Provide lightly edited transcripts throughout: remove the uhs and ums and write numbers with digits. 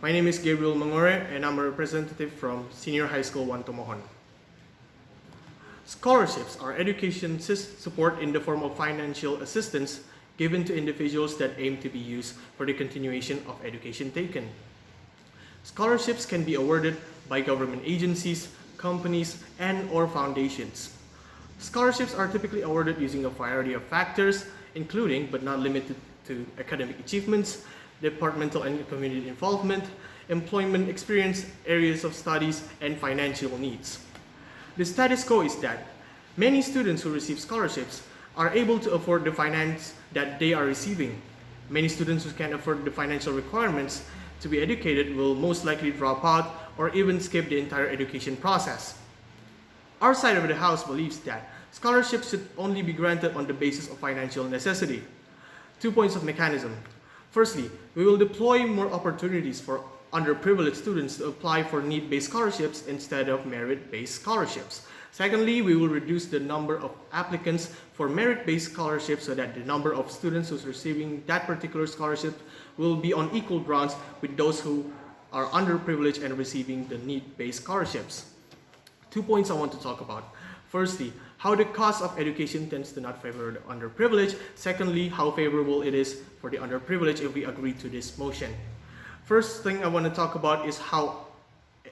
My name is Gabriel Mangore and I'm a representative from Senior High School 1 Tomohon. Scholarships are education support in the form of financial assistance given to individuals that aim to be used for the continuation of education taken. Scholarships can be awarded by government agencies, companies, and/or foundations. Scholarships are typically awarded using a variety of factors, including but not limited to academic achievements, departmental and community involvement, employment experience, areas of studies, and financial needs. The status quo is that many students who receive scholarships are able to afford the finance that they are receiving. Many students who can't afford the financial requirements to be educated will most likely drop out or even skip the entire education process. Our side of the house believes that scholarships should only be granted on the basis of financial necessity. 2 points of mechanism. Firstly, we will deploy more opportunities for underprivileged students to apply for need-based scholarships instead of merit-based scholarships. Secondly, we will reduce the number of applicants for merit-based scholarships so that the number of students who's receiving that particular scholarship will be on equal grounds with those who are underprivileged and receiving the need-based scholarships. 2 points I want to talk about. Firstly, how the cost of education tends to not favor the underprivileged. Secondly, how favorable it is for the underprivileged if we agree to this motion. First thing I want to talk about is how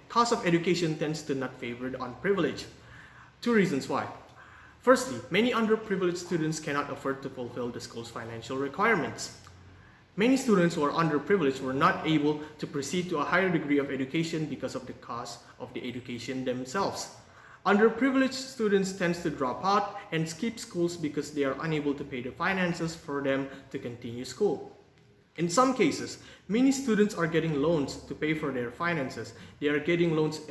cost of education tends to not favor the unprivileged. 2 reasons why. Firstly, many underprivileged students cannot afford to fulfill the school's financial requirements. Many students who are underprivileged were not able to proceed to a higher degree of education because of the cost of the education themselves. Underprivileged students tend to drop out and skip schools because they are unable to pay the finances for them to continue school. In some cases, many students are getting loans to pay for their finances. They are getting loans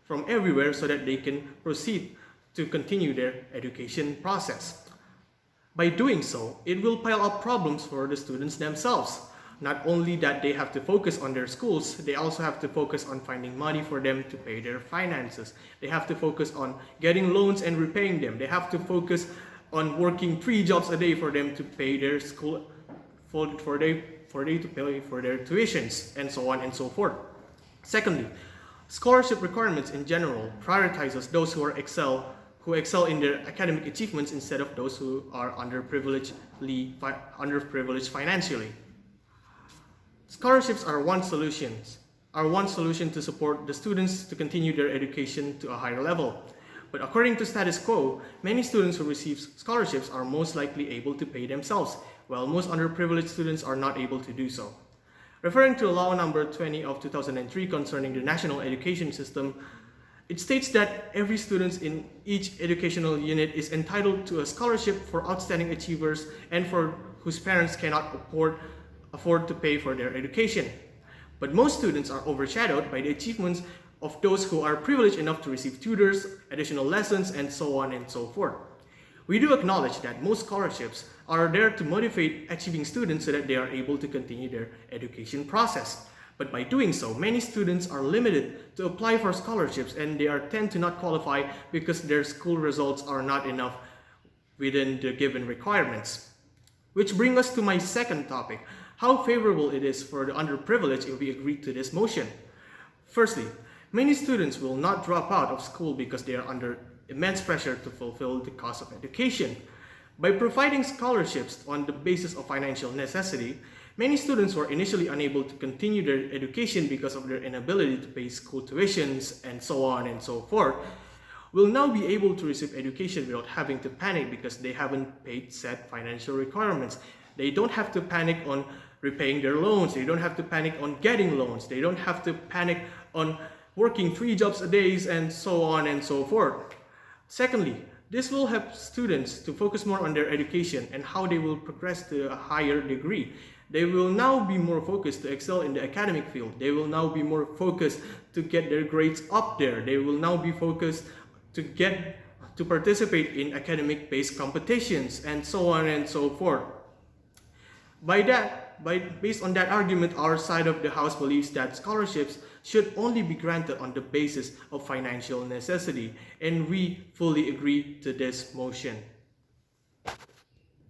from everywhere so that they can proceed to continue their education process. By doing so, it will pile up problems for the students themselves. Not only that they have to focus on their schools, they also have to focus on finding money for them to pay their finances. They have to focus on getting loans and repaying them. They have to focus on working 3 jobs a day for them to pay their school, for they to pay for their tuitions, and so on and so forth. Secondly, scholarship requirements in general prioritizes those who excel in their academic achievements instead of those who are underprivileged financially. Scholarships are one solution to support the students to continue their education to a higher level. But according to status quo, many students who receive scholarships are most likely able to pay themselves, while most underprivileged students are not able to do so. Referring to Law Number 20 of 2003 concerning the national education system, it states that every student in each educational unit is entitled to a scholarship for outstanding achievers and for whose parents cannot afford to pay for their education. But most students are overshadowed by the achievements of those who are privileged enough to receive tutors, additional lessons, and so on and so forth. We do acknowledge that most scholarships are there to motivate achieving students so that they are able to continue their education process. But by doing so, many students are limited to apply for scholarships and they tend to not qualify because their school results are not enough within the given requirements. Which brings us to my second topic, how favorable it is for the underprivileged if we agree to this motion. Firstly, many students will not drop out of school because they are under immense pressure to fulfill the cost of education. By providing scholarships on the basis of financial necessity, many students who are initially unable to continue their education because of their inability to pay school tuitions and so on and so forth will now be able to receive education without having to panic because they haven't paid set financial requirements. They don't have to panic on repaying their loans. They don't have to panic on getting loans. They don't have to panic on working 3 jobs a day and so on and so forth. Secondly, this will help students to focus more on their education and how they will progress to a higher degree. They will now be more focused to excel in the academic field. They will now be more focused to get their grades up there. They will now be focused to participate in academic-based competitions and so on and so forth. Based on that argument, our side of the house believes that scholarships should only be granted on the basis of financial necessity, and we fully agree to this motion.